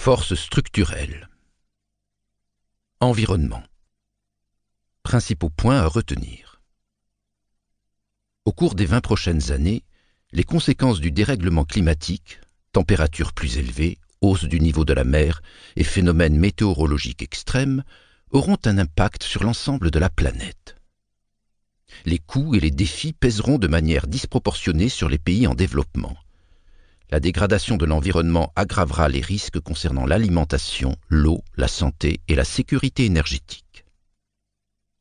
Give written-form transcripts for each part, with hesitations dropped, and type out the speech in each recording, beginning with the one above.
Forces structurelles. Environnement. Principaux points à retenir. Au cours des 20 prochaines années, les conséquences du dérèglement climatique, températures plus élevées, hausse du niveau de la mer et phénomènes météorologiques extrêmes, auront un impact sur l'ensemble de la planète. Les coûts et les défis pèseront de manière disproportionnée sur les pays en développement. La dégradation de l'environnement aggravera les risques concernant l'alimentation, l'eau, la santé et la sécurité énergétique.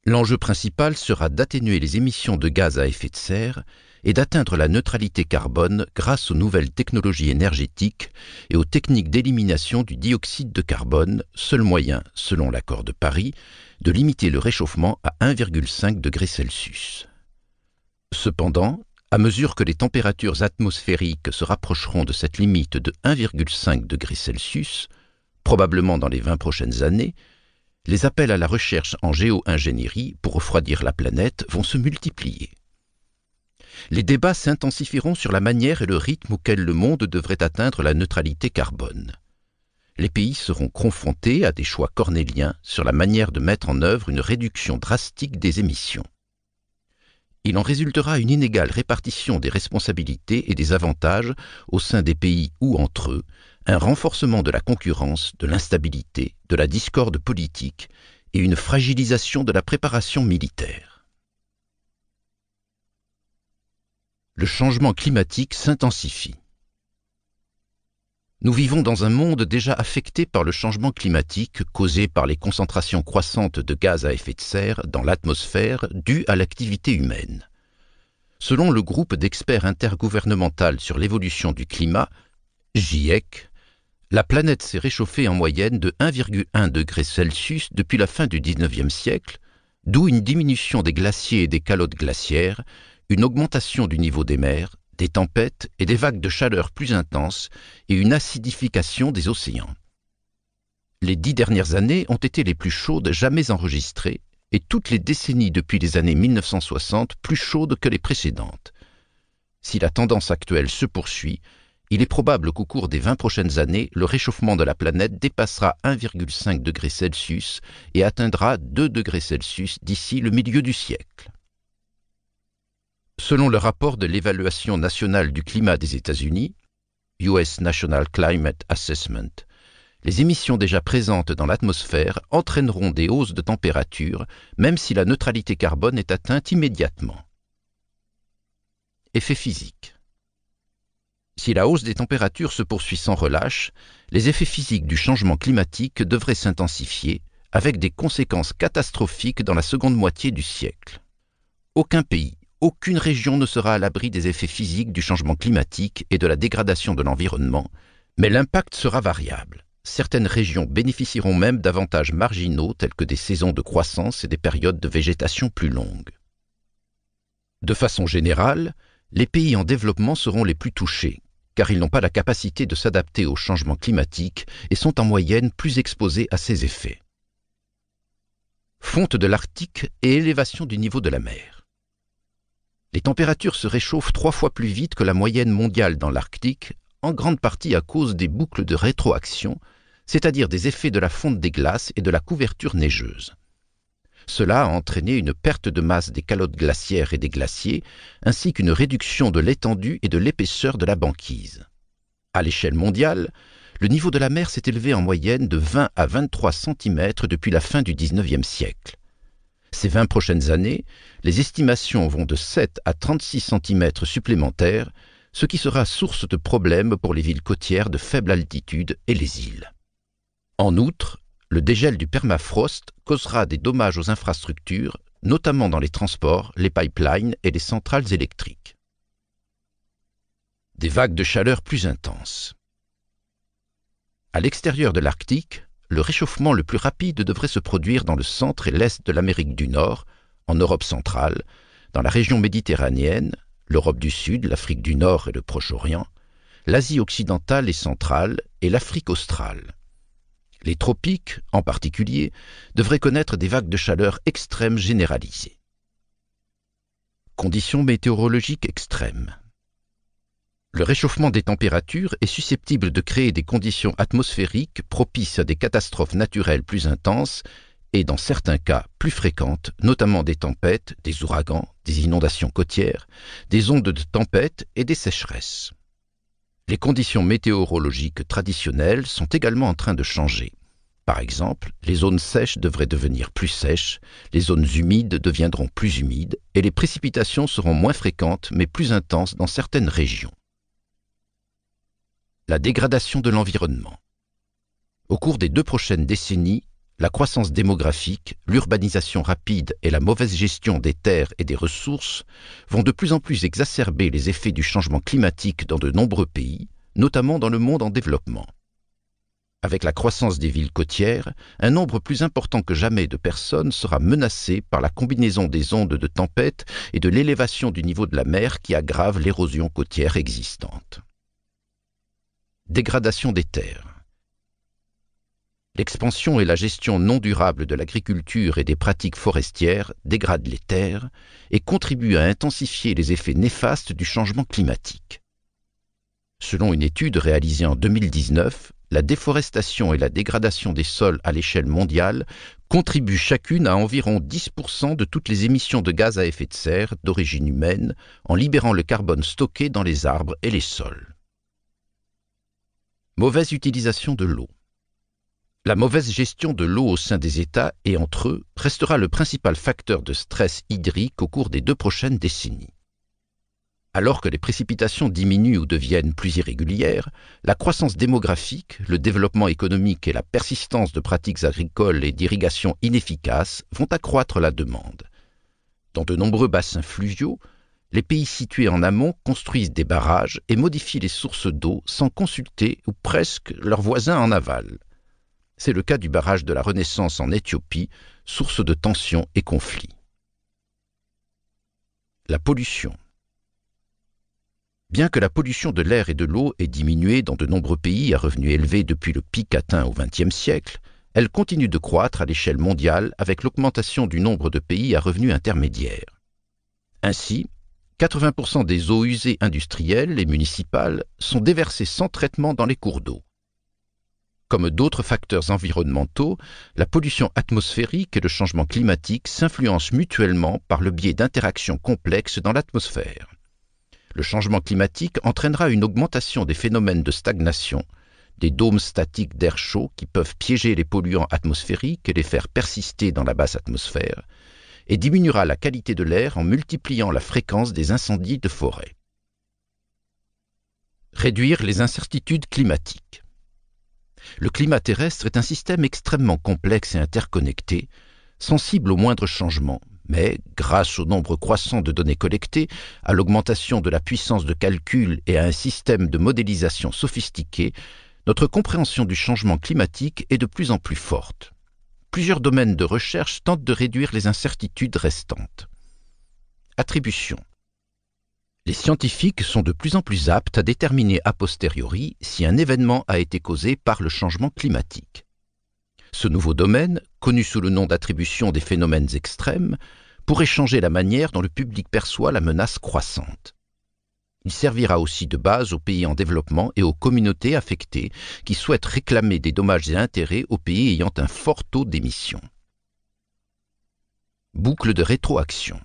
L'enjeu principal sera d'atténuer les émissions de gaz à effet de serre et d'atteindre la neutralité carbone grâce aux nouvelles technologies énergétiques et aux techniques d'élimination du dioxyde de carbone, seul moyen, selon l'accord de Paris, de limiter le réchauffement à 1,5 degré Celsius. Cependant, à mesure que les températures atmosphériques se rapprocheront de cette limite de 1,5 degré Celsius, probablement dans les 20 prochaines années, les appels à la recherche en géo-ingénierie pour refroidir la planète vont se multiplier. Les débats s'intensifieront sur la manière et le rythme auquel le monde devrait atteindre la neutralité carbone. Les pays seront confrontés à des choix cornéliens sur la manière de mettre en œuvre une réduction drastique des émissions. Il en résultera une inégale répartition des responsabilités et des avantages au sein des pays ou entre eux, un renforcement de la concurrence, de l'instabilité, de la discorde politique et une fragilisation de la préparation militaire. Le changement climatique s'intensifie. Nous vivons dans un monde déjà affecté par le changement climatique causé par les concentrations croissantes de gaz à effet de serre dans l'atmosphère dues à l'activité humaine. Selon le groupe d'experts intergouvernemental sur l'évolution du climat, GIEC, la planète s'est réchauffée en moyenne de 1,1 degré Celsius depuis la fin du XIXe siècle, d'où une diminution des glaciers et des calottes glaciaires, une augmentation du niveau des mers, des tempêtes et des vagues de chaleur plus intenses et une acidification des océans. Les 10 dernières années ont été les plus chaudes jamais enregistrées et toutes les décennies depuis les années 1960 plus chaudes que les précédentes. Si la tendance actuelle se poursuit, il est probable qu'au cours des 20 prochaines années, le réchauffement de la planète dépassera 1,5 degré Celsius et atteindra 2 degrés Celsius d'ici le milieu du siècle. Selon le rapport de l'évaluation nationale du climat des États-Unis, US National Climate Assessment, les émissions déjà présentes dans l'atmosphère entraîneront des hausses de température, même si la neutralité carbone est atteinte immédiatement. Effets physiques. Si la hausse des températures se poursuit sans relâche, les effets physiques du changement climatique devraient s'intensifier, avec des conséquences catastrophiques dans la seconde moitié du siècle. Aucun pays, aucune région ne sera à l'abri des effets physiques du changement climatique et de la dégradation de l'environnement, mais l'impact sera variable. Certaines régions bénéficieront même d'avantages marginaux tels que des saisons de croissance et des périodes de végétation plus longues. De façon générale, les pays en développement seront les plus touchés, car ils n'ont pas la capacité de s'adapter au changement climatique et sont en moyenne plus exposés à ces effets. Fonte de l'Arctique et élévation du niveau de la mer. Les températures se réchauffent 3 fois plus vite que la moyenne mondiale dans l'Arctique, en grande partie à cause des boucles de rétroaction, c'est-à-dire des effets de la fonte des glaces et de la couverture neigeuse. Cela a entraîné une perte de masse des calottes glaciaires et des glaciers, ainsi qu'une réduction de l'étendue et de l'épaisseur de la banquise. À l'échelle mondiale, le niveau de la mer s'est élevé en moyenne de 20 à 23 cm depuis la fin du XIXe siècle. Ces 20 prochaines années, les estimations vont de 7 à 36 cm supplémentaires, ce qui sera source de problèmes pour les villes côtières de faible altitude et les îles. En outre, le dégel du permafrost causera des dommages aux infrastructures, notamment dans les transports, les pipelines et les centrales électriques. Des vagues de chaleur plus intenses. À l'extérieur de l'Arctique, le réchauffement le plus rapide devrait se produire dans le centre et l'est de l'Amérique du Nord, en Europe centrale, dans la région méditerranéenne, l'Europe du Sud, l'Afrique du Nord et le Proche-Orient, l'Asie occidentale et centrale et l'Afrique australe. Les tropiques, en particulier, devraient connaître des vagues de chaleur extrêmes généralisées. Conditions météorologiques extrêmes. Le réchauffement des températures est susceptible de créer des conditions atmosphériques propices à des catastrophes naturelles plus intenses et, dans certains cas, plus fréquentes, notamment des tempêtes, des ouragans, des inondations côtières, des ondes de tempête et des sécheresses. Les conditions météorologiques traditionnelles sont également en train de changer. Par exemple, les zones sèches devraient devenir plus sèches, les zones humides deviendront plus humides et les précipitations seront moins fréquentes mais plus intenses dans certaines régions. La dégradation de l'environnement. Au cours des 2 prochaines décennies, la croissance démographique, l'urbanisation rapide et la mauvaise gestion des terres et des ressources vont de plus en plus exacerber les effets du changement climatique dans de nombreux pays, notamment dans le monde en développement. Avec la croissance des villes côtières, un nombre plus important que jamais de personnes sera menacé par la combinaison des ondes de tempête et de l'élévation du niveau de la mer qui aggrave l'érosion côtière existante. Dégradation des terres. L'expansion et la gestion non durable de l'agriculture et des pratiques forestières dégradent les terres et contribuent à intensifier les effets néfastes du changement climatique. Selon une étude réalisée en 2019, la déforestation et la dégradation des sols à l'échelle mondiale contribuent chacune à environ 10% de toutes les émissions de gaz à effet de serre d'origine humaine en libérant le carbone stocké dans les arbres et les sols. Mauvaise utilisation de l'eau. La mauvaise gestion de l'eau au sein des États et entre eux restera le principal facteur de stress hydrique au cours des 2 prochaines décennies. Alors que les précipitations diminuent ou deviennent plus irrégulières, la croissance démographique, le développement économique et la persistance de pratiques agricoles et d'irrigation inefficaces vont accroître la demande. Dans de nombreux bassins fluviaux, les pays situés en amont construisent des barrages et modifient les sources d'eau sans consulter ou presque leurs voisins en aval. C'est le cas du barrage de la Renaissance en Éthiopie, source de tensions et conflits. La pollution. Bien que la pollution de l'air et de l'eau ait diminué dans de nombreux pays à revenus élevés depuis le pic atteint au XXe siècle, elle continue de croître à l'échelle mondiale avec l'augmentation du nombre de pays à revenus intermédiaires. Ainsi, 80% des eaux usées industrielles et municipales sont déversées sans traitement dans les cours d'eau. Comme d'autres facteurs environnementaux, la pollution atmosphérique et le changement climatique s'influencent mutuellement par le biais d'interactions complexes dans l'atmosphère. Le changement climatique entraînera une augmentation des phénomènes de stagnation, des dômes statiques d'air chaud qui peuvent piéger les polluants atmosphériques et les faire persister dans la basse atmosphère, et diminuera la qualité de l'air en multipliant la fréquence des incendies de forêt. Réduire les incertitudes climatiques. Le climat terrestre est un système extrêmement complexe et interconnecté, sensible aux moindres changements, mais, grâce au nombre croissant de données collectées, à l'augmentation de la puissance de calcul et à un système de modélisation sophistiqué, notre compréhension du changement climatique est de plus en plus forte. Plusieurs domaines de recherche tentent de réduire les incertitudes restantes. Attribution. Les scientifiques sont de plus en plus aptes à déterminer a posteriori si un événement a été causé par le changement climatique. Ce nouveau domaine, connu sous le nom d'attribution des phénomènes extrêmes, pourrait changer la manière dont le public perçoit la menace croissante. Il servira aussi de base aux pays en développement et aux communautés affectées qui souhaitent réclamer des dommages et intérêts aux pays ayant un fort taux d'émission. Boucle de rétroaction.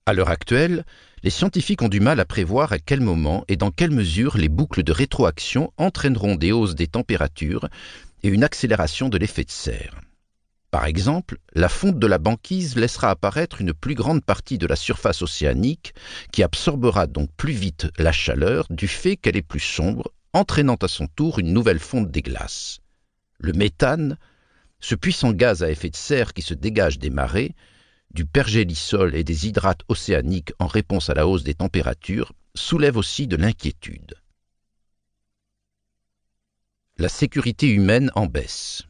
À l'heure actuelle, les scientifiques ont du mal à prévoir à quel moment et dans quelle mesure les boucles de rétroaction entraîneront des hausses des températures et une accélération de l'effet de serre. Par exemple, la fonte de la banquise laissera apparaître une plus grande partie de la surface océanique qui absorbera donc plus vite la chaleur du fait qu'elle est plus sombre, entraînant à son tour une nouvelle fonte des glaces. Le méthane, ce puissant gaz à effet de serre qui se dégage des marées, du pergélisol et des hydrates océaniques en réponse à la hausse des températures, soulève aussi de l'inquiétude. La sécurité humaine en baisse.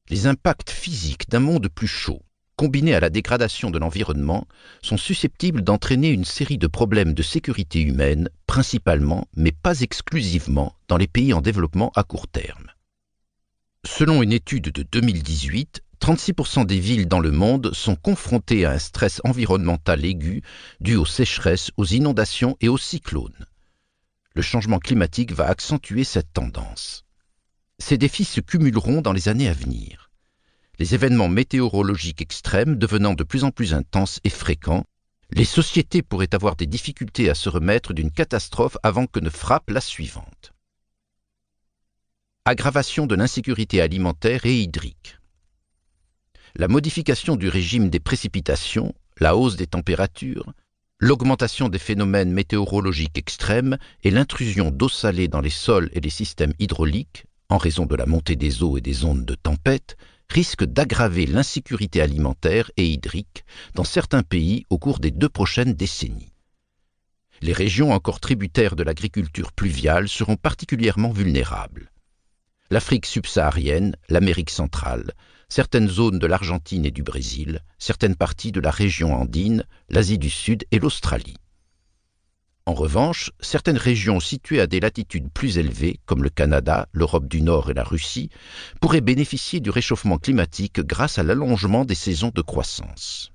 Les impacts physiques d'un monde plus chaud, combinés à la dégradation de l'environnement, sont susceptibles d'entraîner une série de problèmes de sécurité humaine, principalement, mais pas exclusivement, dans les pays en développement à court terme. Selon une étude de 2018, 36% des villes dans le monde sont confrontées à un stress environnemental aigu dû aux sécheresses, aux inondations et aux cyclones. Le changement climatique va accentuer cette tendance. Ces défis se cumuleront dans les années à venir. Les événements météorologiques extrêmes devenant de plus en plus intenses et fréquents, les sociétés pourraient avoir des difficultés à se remettre d'une catastrophe avant que ne frappe la suivante. Aggravation de l'insécurité alimentaire et hydrique. La modification du régime des précipitations, la hausse des températures, l'augmentation des phénomènes météorologiques extrêmes et l'intrusion d'eau salée dans les sols et les systèmes hydrauliques, en raison de la montée des eaux et des ondes de tempête, risquent d'aggraver l'insécurité alimentaire et hydrique dans certains pays au cours des 2 prochaines décennies. Les régions encore tributaires de l'agriculture pluviale seront particulièrement vulnérables. L'Afrique subsaharienne, l'Amérique centrale, certaines zones de l'Argentine et du Brésil, certaines parties de la région andine, l'Asie du Sud et l'Australie. En revanche, certaines régions situées à des latitudes plus élevées, comme le Canada, l'Europe du Nord et la Russie, pourraient bénéficier du réchauffement climatique grâce à l'allongement des saisons de croissance.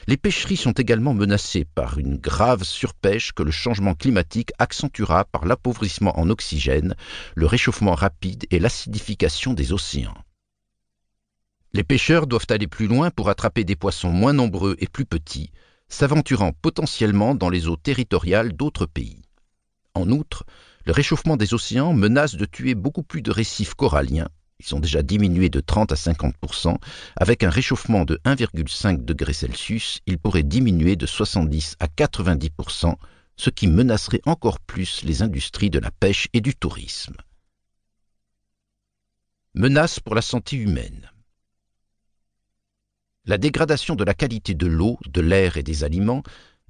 Les pêcheries sont également menacées par une grave surpêche que le changement climatique accentuera par l'appauvrissement en oxygène, le réchauffement rapide et l'acidification des océans. Les pêcheurs doivent aller plus loin pour attraper des poissons moins nombreux et plus petits, s'aventurant potentiellement dans les eaux territoriales d'autres pays. En outre, le réchauffement des océans menace de tuer beaucoup plus de récifs coralliens. Ils sont déjà diminués de 30 à 50%. Avec un réchauffement de 1,5 degré Celsius, ils pourraient diminuer de 70 à 90%, ce qui menacerait encore plus les industries de la pêche et du tourisme. Menace pour la santé humaine. La dégradation de la qualité de l'eau, de l'air et des aliments,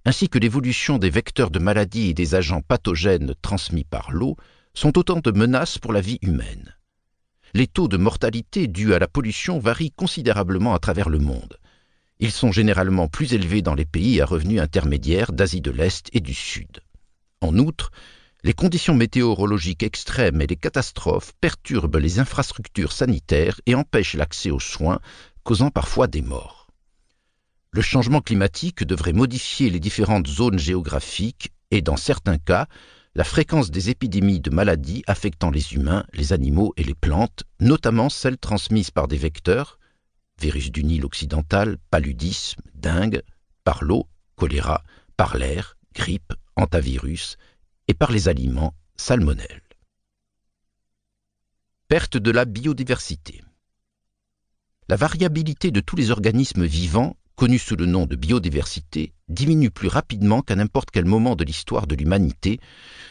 ainsi que l'évolution des vecteurs de maladies et des agents pathogènes transmis par l'eau, sont autant de menaces pour la vie humaine. Les taux de mortalité dus à la pollution varient considérablement à travers le monde. Ils sont généralement plus élevés dans les pays à revenus intermédiaires d'Asie de l'Est et du Sud. En outre, les conditions météorologiques extrêmes et les catastrophes perturbent les infrastructures sanitaires et empêchent l'accès aux soins, causant parfois des morts. Le changement climatique devrait modifier les différentes zones géographiques et, dans certains cas, la fréquence des épidémies de maladies affectant les humains, les animaux et les plantes, notamment celles transmises par des vecteurs, virus du Nil occidental, paludisme, dengue, par l'eau, choléra, par l'air, grippe, hantavirus, et par les aliments, salmonelle. Perte de la biodiversité. La variabilité de tous les organismes vivants, connus sous le nom de biodiversité, diminue plus rapidement qu'à n'importe quel moment de l'histoire de l'humanité,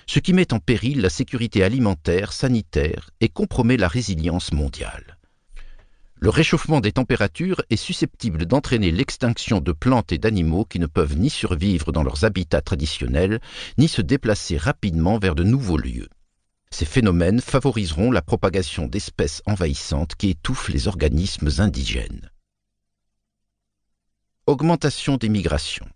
ce qui met en péril la sécurité alimentaire, sanitaire et compromet la résilience mondiale. Le réchauffement des températures est susceptible d'entraîner l'extinction de plantes et d'animaux qui ne peuvent ni survivre dans leurs habitats traditionnels, ni se déplacer rapidement vers de nouveaux lieux. Ces phénomènes favoriseront la propagation d'espèces envahissantes qui étouffent les organismes indigènes. Augmentation des migrations.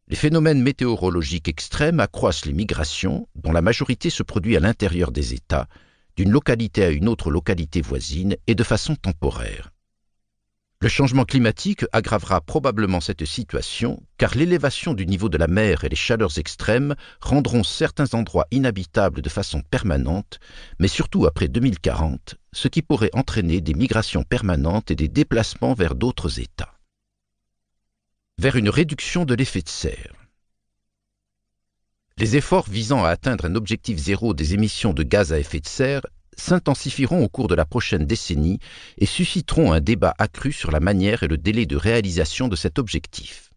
Les phénomènes météorologiques extrêmes accroissent les migrations, dont la majorité se produit à l'intérieur des États, d'une localité à une autre localité voisine et de façon temporaire. Le changement climatique aggravera probablement cette situation car l'élévation du niveau de la mer et les chaleurs extrêmes rendront certains endroits inhabitables de façon permanente, mais surtout après 2040, ce qui pourrait entraîner des migrations permanentes et des déplacements vers d'autres États. Vers une réduction de l'effet de serre. Les efforts visant à atteindre un objectif zéro des émissions de gaz à effet de serre s'intensifieront au cours de la prochaine décennie et susciteront un débat accru sur la manière et le délai de réalisation de cet objectif.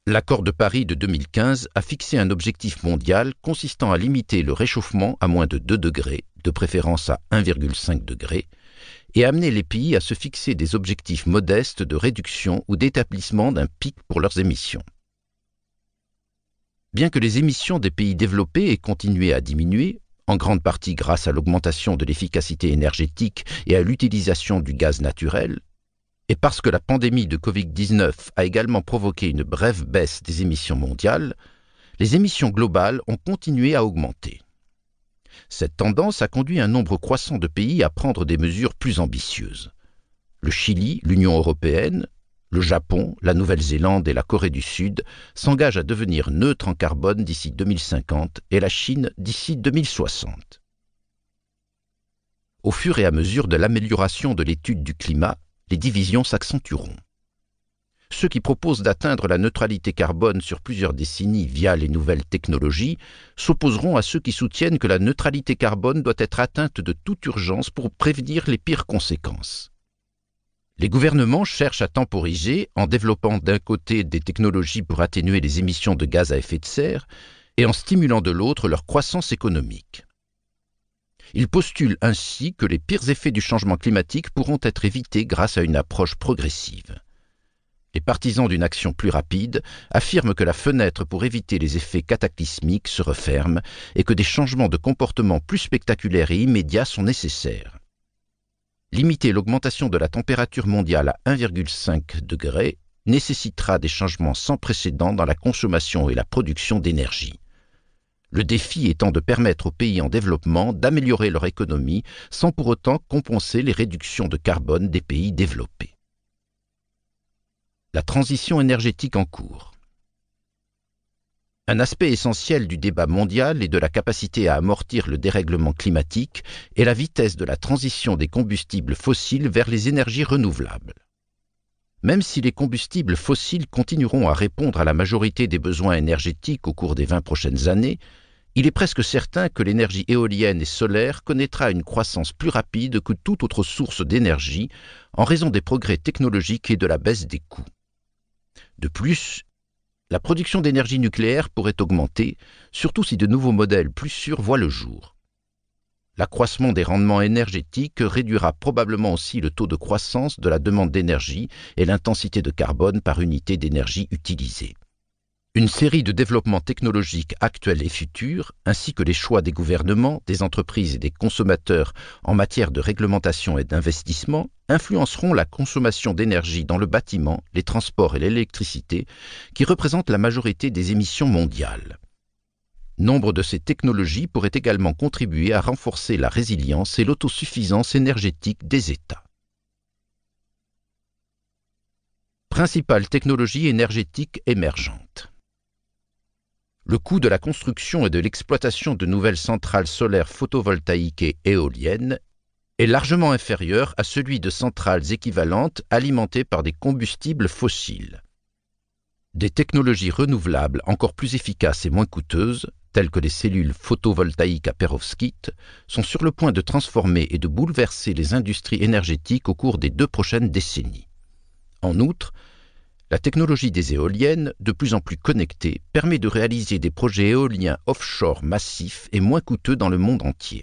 L'accord de Paris de 2015 a fixé un objectif mondial consistant à limiter le réchauffement à moins de 2 degrés, de préférence à 1,5 degré, et amener les pays à se fixer des objectifs modestes de réduction ou d'établissement d'un pic pour leurs émissions. Bien que les émissions des pays développés aient continué à diminuer, en grande partie grâce à l'augmentation de l'efficacité énergétique et à l'utilisation du gaz naturel, et parce que la pandémie de Covid-19 a également provoqué une brève baisse des émissions mondiales, les émissions globales ont continué à augmenter. Cette tendance a conduit un nombre croissant de pays à prendre des mesures plus ambitieuses. Le Chili, l'Union européenne, le Japon, la Nouvelle-Zélande et la Corée du Sud s'engagent à devenir neutres en carbone d'ici 2050 et la Chine d'ici 2060. Au fur et à mesure de l'amélioration de l'étude du climat, les divisions s'accentueront. Ceux qui proposent d'atteindre la neutralité carbone sur plusieurs décennies via les nouvelles technologies s'opposeront à ceux qui soutiennent que la neutralité carbone doit être atteinte de toute urgence pour prévenir les pires conséquences. Les gouvernements cherchent à temporiser en développant d'un côté des technologies pour atténuer les émissions de gaz à effet de serre et en stimulant de l'autre leur croissance économique. Ils postulent ainsi que les pires effets du changement climatique pourront être évités grâce à une approche progressive. Les partisans d'une action plus rapide affirment que la fenêtre pour éviter les effets cataclysmiques se referme et que des changements de comportement plus spectaculaires et immédiats sont nécessaires. Limiter l'augmentation de la température mondiale à 1,5 degré nécessitera des changements sans précédent dans la consommation et la production d'énergie. Le défi étant de permettre aux pays en développement d'améliorer leur économie sans pour autant compenser les réductions de carbone des pays développés. La transition énergétique en cours. Un aspect essentiel du débat mondial et de la capacité à amortir le dérèglement climatique est la vitesse de la transition des combustibles fossiles vers les énergies renouvelables. Même si les combustibles fossiles continueront à répondre à la majorité des besoins énergétiques au cours des 20 prochaines années, il est presque certain que l'énergie éolienne et solaire connaîtra une croissance plus rapide que toute autre source d'énergie en raison des progrès technologiques et de la baisse des coûts. De plus, la production d'énergie nucléaire pourrait augmenter, surtout si de nouveaux modèles plus sûrs voient le jour. L'accroissement des rendements énergétiques réduira probablement aussi le taux de croissance de la demande d'énergie et l'intensité de carbone par unité d'énergie utilisée. Une série de développements technologiques actuels et futurs, ainsi que les choix des gouvernements, des entreprises et des consommateurs en matière de réglementation et d'investissement, influenceront la consommation d'énergie dans le bâtiment, les transports et l'électricité, qui représentent la majorité des émissions mondiales. Nombre de ces technologies pourraient également contribuer à renforcer la résilience et l'autosuffisance énergétique des États. Principales technologies énergétiques émergentes. Le coût de la construction et de l'exploitation de nouvelles centrales solaires photovoltaïques et éoliennes est largement inférieur à celui de centrales équivalentes alimentées par des combustibles fossiles. Des technologies renouvelables encore plus efficaces et moins coûteuses, telles que les cellules photovoltaïques à perovskite, sont sur le point de transformer et de bouleverser les industries énergétiques au cours des 2 prochaines décennies. En outre, la technologie des éoliennes, de plus en plus connectée, permet de réaliser des projets éoliens offshore massifs et moins coûteux dans le monde entier.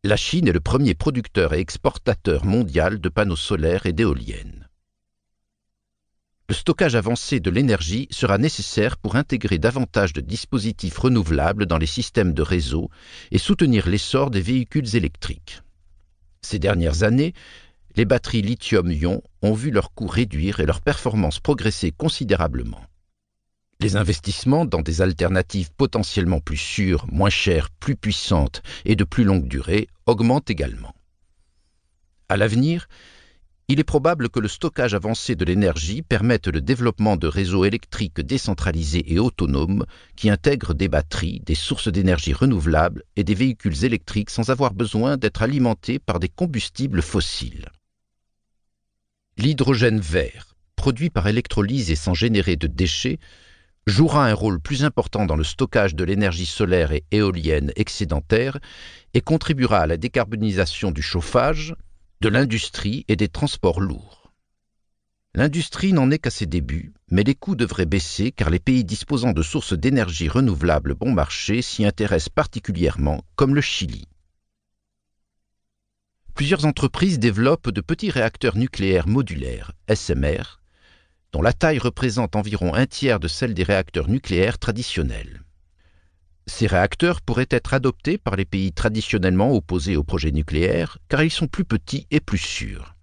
La Chine est le premier producteur et exportateur mondial de panneaux solaires et d'éoliennes. Le stockage avancé de l'énergie sera nécessaire pour intégrer davantage de dispositifs renouvelables dans les systèmes de réseau et soutenir l'essor des véhicules électriques. Ces dernières années, les batteries lithium-ion ont vu leurs coûts réduire et leur performance progresser considérablement. Les investissements dans des alternatives potentiellement plus sûres, moins chères, plus puissantes et de plus longue durée augmentent également. À l'avenir, il est probable que le stockage avancé de l'énergie permette le développement de réseaux électriques décentralisés et autonomes qui intègrent des batteries, des sources d'énergie renouvelables et des véhicules électriques sans avoir besoin d'être alimentés par des combustibles fossiles. L'hydrogène vert, produit par électrolyse et sans générer de déchets, jouera un rôle plus important dans le stockage de l'énergie solaire et éolienne excédentaire et contribuera à la décarbonisation du chauffage, de l'industrie et des transports lourds. L'industrie n'en est qu'à ses débuts, mais les coûts devraient baisser car les pays disposant de sources d'énergie renouvelables bon marché s'y intéressent particulièrement, comme le Chili. Plusieurs entreprises développent de petits réacteurs nucléaires modulaires, SMR, dont la taille représente environ 1/3 de celle des réacteurs nucléaires traditionnels. Ces réacteurs pourraient être adoptés par les pays traditionnellement opposés au projet nucléaire car ils sont plus petits et plus sûrs.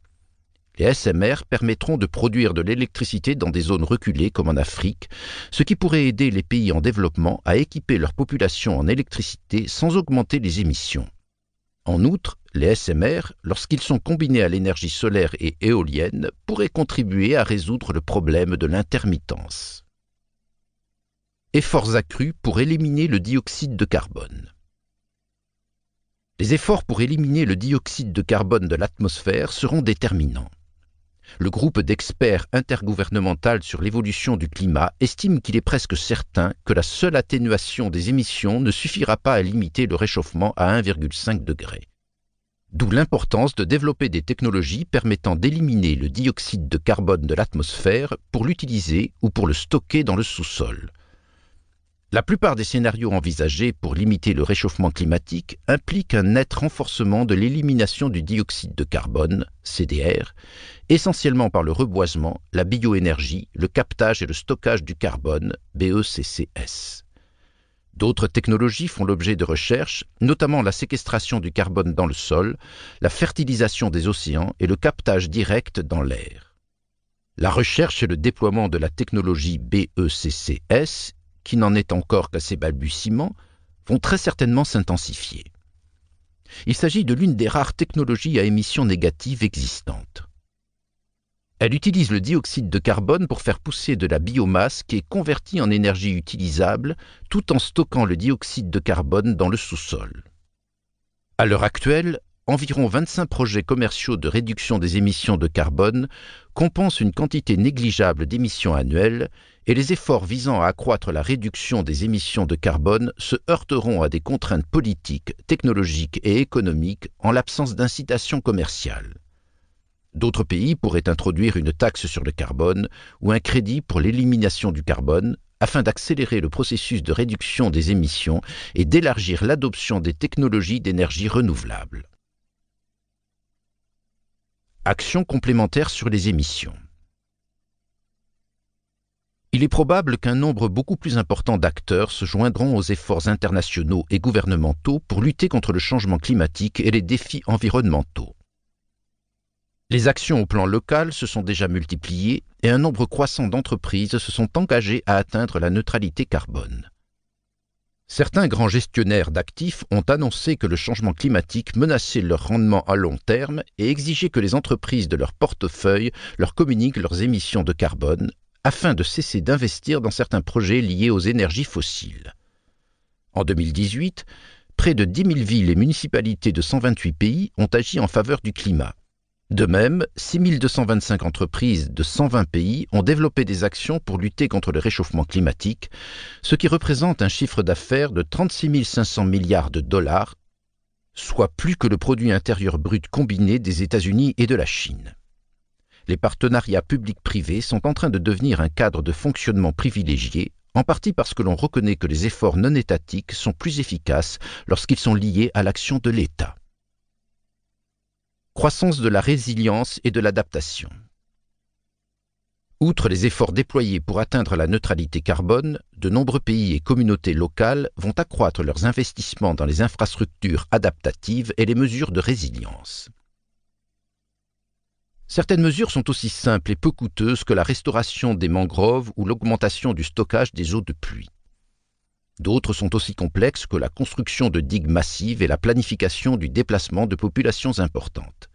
Les SMR permettront de produire de l'électricité dans des zones reculées comme en Afrique, ce qui pourrait aider les pays en développement à équiper leur population en électricité sans augmenter les émissions. En outre, les SMR, lorsqu'ils sont combinés à l'énergie solaire et éolienne, pourraient contribuer à résoudre le problème de l'intermittence. Efforts accrus pour éliminer le dioxyde de carbone. Les efforts pour éliminer le dioxyde de carbone de l'atmosphère seront déterminants. Le groupe d'experts intergouvernemental sur l'évolution du climat estime qu'il est presque certain que la seule atténuation des émissions ne suffira pas à limiter le réchauffement à 1,5 degré. D'où l'importance de développer des technologies permettant d'éliminer le dioxyde de carbone de l'atmosphère pour l'utiliser ou pour le stocker dans le sous-sol. La plupart des scénarios envisagés pour limiter le réchauffement climatique impliquent un net renforcement de l'élimination du dioxyde de carbone, CDR, essentiellement par le reboisement, la bioénergie, le captage et le stockage du carbone, BECCS. D'autres technologies font l'objet de recherches, notamment la séquestration du carbone dans le sol, la fertilisation des océans et le captage direct dans l'air. La recherche et le déploiement de la technologie BECCS, qui n'en est encore qu'à ses balbutiements, vont très certainement s'intensifier. Il s'agit de l'une des rares technologies à émissions négatives existantes. Elle utilise le dioxyde de carbone pour faire pousser de la biomasse qui est convertie en énergie utilisable tout en stockant le dioxyde de carbone dans le sous-sol. À l'heure actuelle, environ 25 projets commerciaux de réduction des émissions de carbone compensent une quantité négligeable d'émissions annuelles et les efforts visant à accroître la réduction des émissions de carbone se heurteront à des contraintes politiques, technologiques et économiques en l'absence d'incitation commerciale. D'autres pays pourraient introduire une taxe sur le carbone ou un crédit pour l'élimination du carbone afin d'accélérer le processus de réduction des émissions et d'élargir l'adoption des technologies d'énergie renouvelable. Actions complémentaires sur les émissions. Il est probable qu'un nombre beaucoup plus important d'acteurs se joindront aux efforts internationaux et gouvernementaux pour lutter contre le changement climatique et les défis environnementaux. Les actions au plan local se sont déjà multipliées et un nombre croissant d'entreprises se sont engagées à atteindre la neutralité carbone. Certains grands gestionnaires d'actifs ont annoncé que le changement climatique menaçait leur rendement à long terme et exigeaient que les entreprises de leur portefeuille leur communiquent leurs émissions de carbone afin de cesser d'investir dans certains projets liés aux énergies fossiles. En 2018, près de 10 000 villes et municipalités de 128 pays ont agi en faveur du climat. De même, 6 225 entreprises de 120 pays ont développé des actions pour lutter contre le réchauffement climatique, ce qui représente un chiffre d'affaires de 36 500 milliards de dollars, soit plus que le produit intérieur brut combiné des États-Unis et de la Chine. Les partenariats publics-privés sont en train de devenir un cadre de fonctionnement privilégié, en partie parce que l'on reconnaît que les efforts non étatiques sont plus efficaces lorsqu'ils sont liés à l'action de l'État. Croissance de la résilience et de l'adaptation. Outre les efforts déployés pour atteindre la neutralité carbone, de nombreux pays et communautés locales vont accroître leurs investissements dans les infrastructures adaptatives et les mesures de résilience. Certaines mesures sont aussi simples et peu coûteuses que la restauration des mangroves ou l'augmentation du stockage des eaux de pluie. D'autres sont aussi complexes que la construction de digues massives et la planification du déplacement de populations importantes.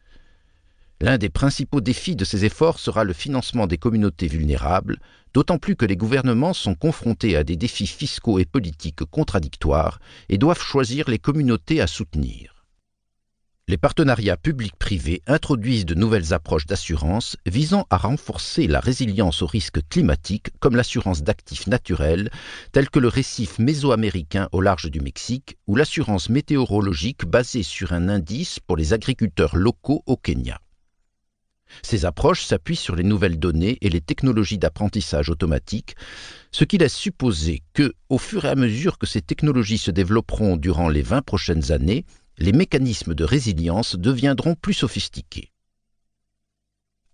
L'un des principaux défis de ces efforts sera le financement des communautés vulnérables, d'autant plus que les gouvernements sont confrontés à des défis fiscaux et politiques contradictoires et doivent choisir les communautés à soutenir. Les partenariats publics-privés introduisent de nouvelles approches d'assurance visant à renforcer la résilience aux risques climatiques comme l'assurance d'actifs naturels tels que le récif mésoaméricain au large du Mexique ou l'assurance météorologique basée sur un indice pour les agriculteurs locaux au Kenya. Ces approches s'appuient sur les nouvelles données et les technologies d'apprentissage automatique, ce qui laisse supposer que, au fur et à mesure que ces technologies se développeront durant les 20 prochaines années, les mécanismes de résilience deviendront plus sophistiqués.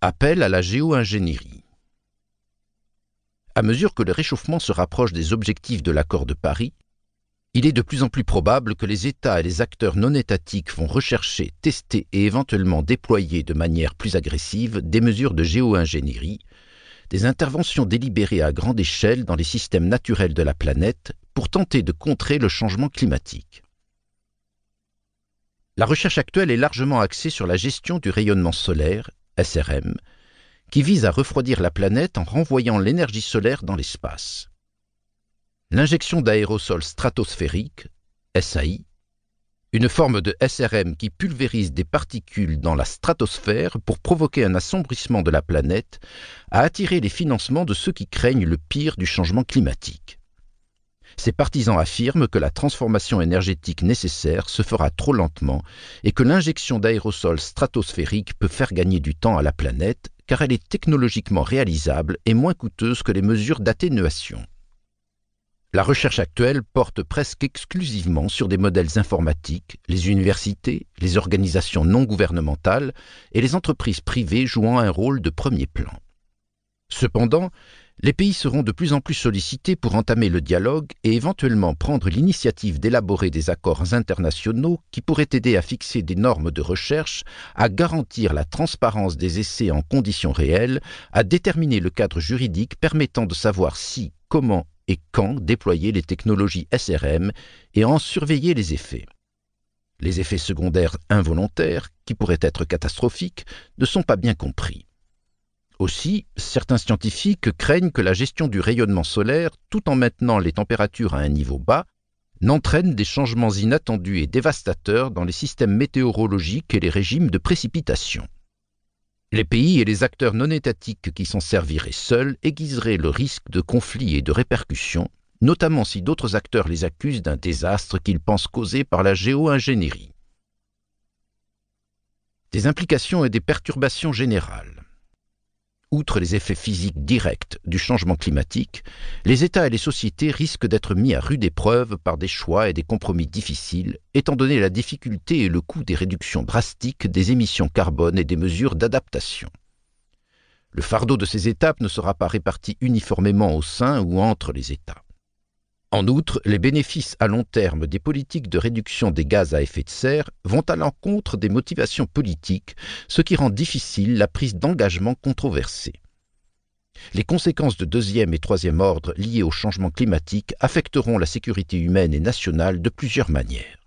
Appel à la géo-ingénierie. À mesure que le réchauffement se rapproche des objectifs de l'accord de Paris, Il est de plus en plus probable que les États et les acteurs non étatiques vont rechercher, tester et éventuellement déployer de manière plus agressive des mesures de géo-ingénierie, des interventions délibérées à grande échelle dans les systèmes naturels de la planète pour tenter de contrer le changement climatique. La recherche actuelle est largement axée sur la gestion du rayonnement solaire, SRM, qui vise à refroidir la planète en renvoyant l'énergie solaire dans l'espace. L'injection d'aérosols stratosphériques, SAI, une forme de SRM qui pulvérise des particules dans la stratosphère pour provoquer un assombrissement de la planète, a attiré les financements de ceux qui craignent le pire du changement climatique. Ces partisans affirment que la transformation énergétique nécessaire se fera trop lentement et que l'injection d'aérosols stratosphériques peut faire gagner du temps à la planète car elle est technologiquement réalisable et moins coûteuse que les mesures d'atténuation. La recherche actuelle porte presque exclusivement sur des modèles informatiques, les universités, les organisations non gouvernementales et les entreprises privées jouant un rôle de premier plan. Cependant, les pays seront de plus en plus sollicités pour entamer le dialogue et éventuellement prendre l'initiative d'élaborer des accords internationaux qui pourraient aider à fixer des normes de recherche, à garantir la transparence des essais en conditions réelles, à déterminer le cadre juridique permettant de savoir si, comment et quand déployer les technologies SRM et en surveiller les effets. Les effets secondaires involontaires, qui pourraient être catastrophiques, ne sont pas bien compris. Aussi, certains scientifiques craignent que la gestion du rayonnement solaire, tout en maintenant les températures à un niveau bas, n'entraîne des changements inattendus et dévastateurs dans les systèmes météorologiques et les régimes de précipitation. Les pays et les acteurs non étatiques qui s'en serviraient seuls aiguiseraient le risque de conflits et de répercussions, notamment si d'autres acteurs les accusent d'un désastre qu'ils pensent causé par la géo-ingénierie. Des implications et des perturbations générales. Outre les effets physiques directs du changement climatique, les États et les sociétés risquent d'être mis à rude épreuve par des choix et des compromis difficiles, étant donné la difficulté et le coût des réductions drastiques des émissions carbone et des mesures d'adaptation. Le fardeau de ces étapes ne sera pas réparti uniformément au sein ou entre les États. En outre, les bénéfices à long terme des politiques de réduction des gaz à effet de serre vont à l'encontre des motivations politiques, ce qui rend difficile la prise d'engagement controversée. Les conséquences de deuxième et troisième ordre liées au changement climatique affecteront la sécurité humaine et nationale de plusieurs manières.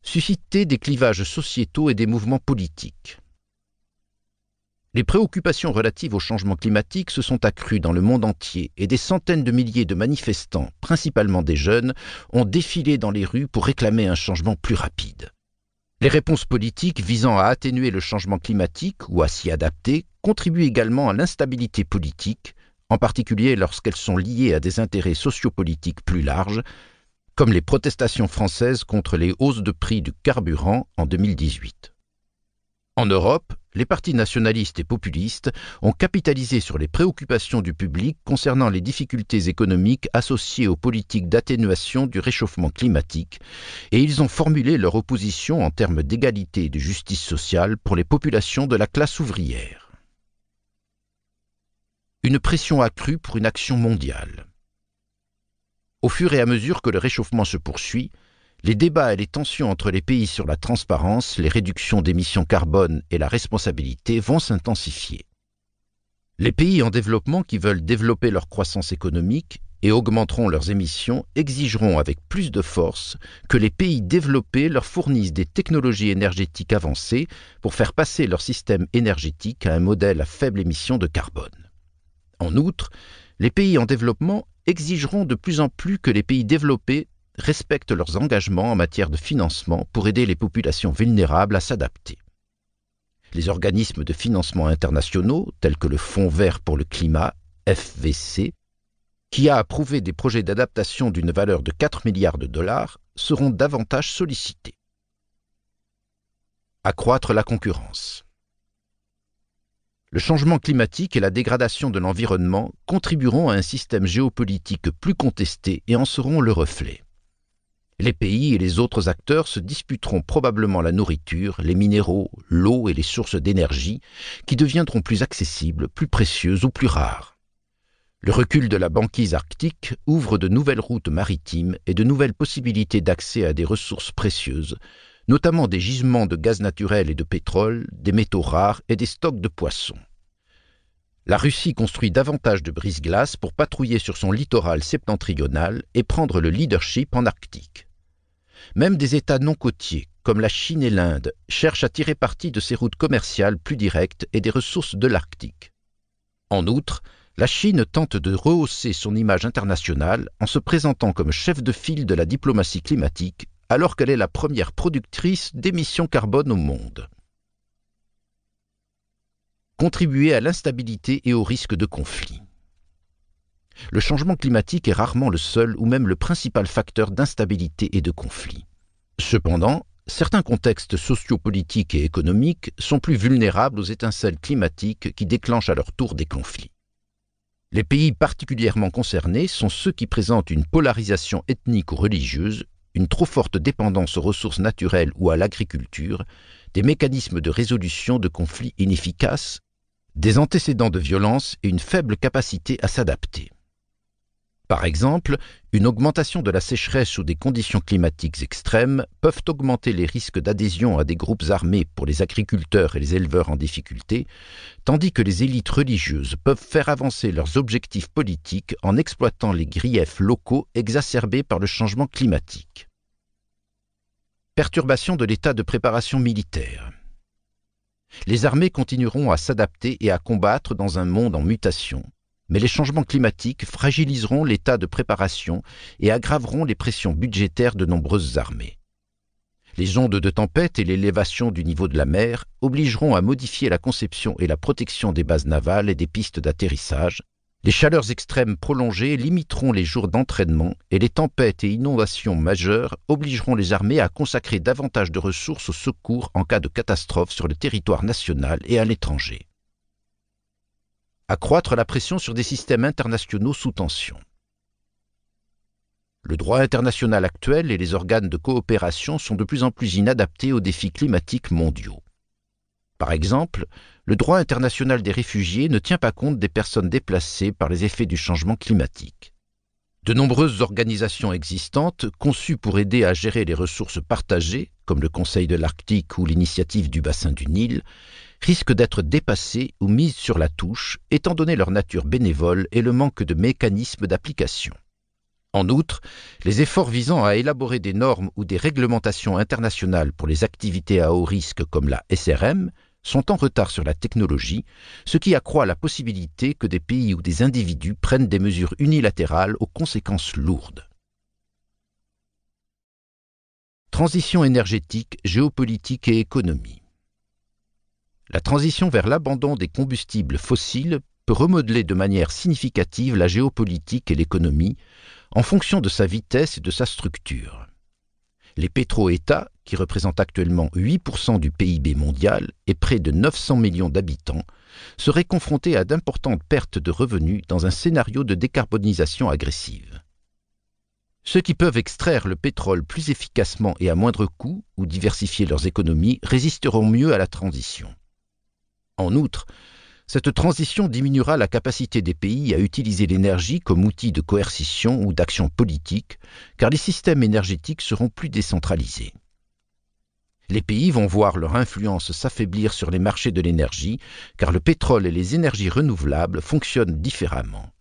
Susciter des clivages sociétaux et des mouvements politiques. Les préoccupations relatives au changement climatique se sont accrues dans le monde entier et des centaines de milliers de manifestants, principalement des jeunes, ont défilé dans les rues pour réclamer un changement plus rapide. Les réponses politiques visant à atténuer le changement climatique ou à s'y adapter contribuent également à l'instabilité politique, en particulier lorsqu'elles sont liées à des intérêts sociopolitiques plus larges, comme les protestations françaises contre les hausses de prix du carburant en 2018. En Europe, les partis nationalistes et populistes ont capitalisé sur les préoccupations du public concernant les difficultés économiques associées aux politiques d'atténuation du réchauffement climatique et ils ont formulé leur opposition en termes d'égalité et de justice sociale pour les populations de la classe ouvrière. Une pression accrue pour une action mondiale. Au fur et à mesure que le réchauffement se poursuit, les débats et les tensions entre les pays sur la transparence, les réductions d'émissions carbone et la responsabilité vont s'intensifier. Les pays en développement qui veulent développer leur croissance économique et augmenteront leurs émissions exigeront avec plus de force que les pays développés leur fournissent des technologies énergétiques avancées pour faire passer leur système énergétique à un modèle à faible émission de carbone. En outre, les pays en développement exigeront de plus en plus que les pays développés respectent leurs engagements en matière de financement pour aider les populations vulnérables à s'adapter. Les organismes de financement internationaux, tels que le Fonds vert pour le climat, FVC, qui a approuvé des projets d'adaptation d'une valeur de 4 milliards de dollars, seront davantage sollicités. Accroître la concurrence. Le changement climatique et la dégradation de l'environnement contribueront à un système géopolitique plus contesté et en seront le reflet. Les pays et les autres acteurs se disputeront probablement la nourriture, les minéraux, l'eau et les sources d'énergie qui deviendront plus accessibles, plus précieuses ou plus rares. Le recul de la banquise arctique ouvre de nouvelles routes maritimes et de nouvelles possibilités d'accès à des ressources précieuses, notamment des gisements de gaz naturel et de pétrole, des métaux rares et des stocks de poissons. La Russie construit davantage de brise-glace pour patrouiller sur son littoral septentrional et prendre le leadership en Arctique. Même des États non côtiers, comme la Chine et l'Inde, cherchent à tirer parti de ces routes commerciales plus directes et des ressources de l'Arctique. En outre, la Chine tente de rehausser son image internationale en se présentant comme chef de file de la diplomatie climatique, alors qu'elle est la première productrice d'émissions carbone au monde. Contribuer à l'instabilité et au risque de conflit. Le changement climatique est rarement le seul ou même le principal facteur d'instabilité et de conflit. Cependant, certains contextes sociopolitiques et économiques sont plus vulnérables aux étincelles climatiques qui déclenchent à leur tour des conflits. Les pays particulièrement concernés sont ceux qui présentent une polarisation ethnique ou religieuse, une trop forte dépendance aux ressources naturelles ou à l'agriculture, des mécanismes de résolution de conflits inefficaces, des antécédents de violence et une faible capacité à s'adapter. Par exemple, une augmentation de la sécheresse ou des conditions climatiques extrêmes peuvent augmenter les risques d'adhésion à des groupes armés pour les agriculteurs et les éleveurs en difficulté, tandis que les élites religieuses peuvent faire avancer leurs objectifs politiques en exploitant les griefs locaux exacerbés par le changement climatique. Perturbation de l'état de préparation militaire. Les armées continueront à s'adapter et à combattre dans un monde en mutation, mais les changements climatiques fragiliseront l'état de préparation et aggraveront les pressions budgétaires de nombreuses armées. Les ondes de tempête et l'élévation du niveau de la mer obligeront à modifier la conception et la protection des bases navales et des pistes d'atterrissage. Les chaleurs extrêmes prolongées limiteront les jours d'entraînement et les tempêtes et inondations majeures obligeront les armées à consacrer davantage de ressources au secours en cas de catastrophe sur le territoire national et à l'étranger. Accroître la pression sur des systèmes internationaux sous tension. Le droit international actuel et les organes de coopération sont de plus en plus inadaptés aux défis climatiques mondiaux. Par exemple, le droit international des réfugiés ne tient pas compte des personnes déplacées par les effets du changement climatique. De nombreuses organisations existantes, conçues pour aider à gérer les ressources partagées, comme le Conseil de l'Arctique ou l'Initiative du bassin du Nil, risquent d'être dépassées ou mises sur la touche, étant donné leur nature bénévole et le manque de mécanismes d'application. En outre, les efforts visant à élaborer des normes ou des réglementations internationales pour les activités à haut risque comme la SRM sont en retard sur la technologie, ce qui accroît la possibilité que des pays ou des individus prennent des mesures unilatérales aux conséquences lourdes. Transition énergétique, géopolitique et économie. La transition vers l'abandon des combustibles fossiles peut remodeler de manière significative la géopolitique et l'économie en fonction de sa vitesse et de sa structure. Les pétro-États, qui représentent actuellement 8% du PIB mondial et près de 900 millions d'habitants, seraient confrontés à d'importantes pertes de revenus dans un scénario de décarbonisation agressive. Ceux qui peuvent extraire le pétrole plus efficacement et à moindre coût ou diversifier leurs économies résisteront mieux à la transition. En outre, cette transition diminuera la capacité des pays à utiliser l'énergie comme outil de coercition ou d'action politique, car les systèmes énergétiques seront plus décentralisés. Les pays vont voir leur influence s'affaiblir sur les marchés de l'énergie, car le pétrole et les énergies renouvelables fonctionnent différemment.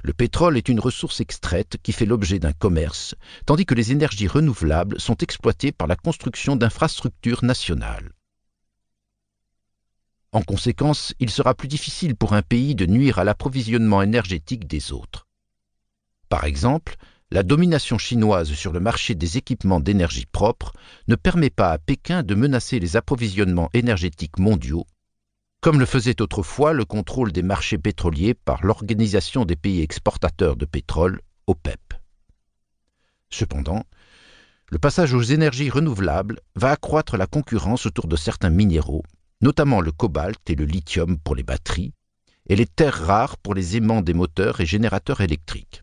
Le pétrole est une ressource extraite qui fait l'objet d'un commerce, tandis que les énergies renouvelables sont exploitées par la construction d'infrastructures nationales. En conséquence, il sera plus difficile pour un pays de nuire à l'approvisionnement énergétique des autres. Par exemple, la domination chinoise sur le marché des équipements d'énergie propre ne permet pas à Pékin de menacer les approvisionnements énergétiques mondiaux, comme le faisait autrefois le contrôle des marchés pétroliers par l'Organisation des pays exportateurs de pétrole, OPEP. Cependant, le passage aux énergies renouvelables va accroître la concurrence autour de certains minéraux, notamment le cobalt et le lithium pour les batteries, et les terres rares pour les aimants des moteurs et générateurs électriques.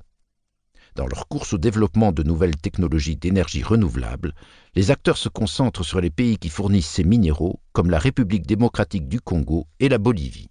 Dans leur course au développement de nouvelles technologies d'énergie renouvelable, les acteurs se concentrent sur les pays qui fournissent ces minéraux, comme la République démocratique du Congo et la Bolivie.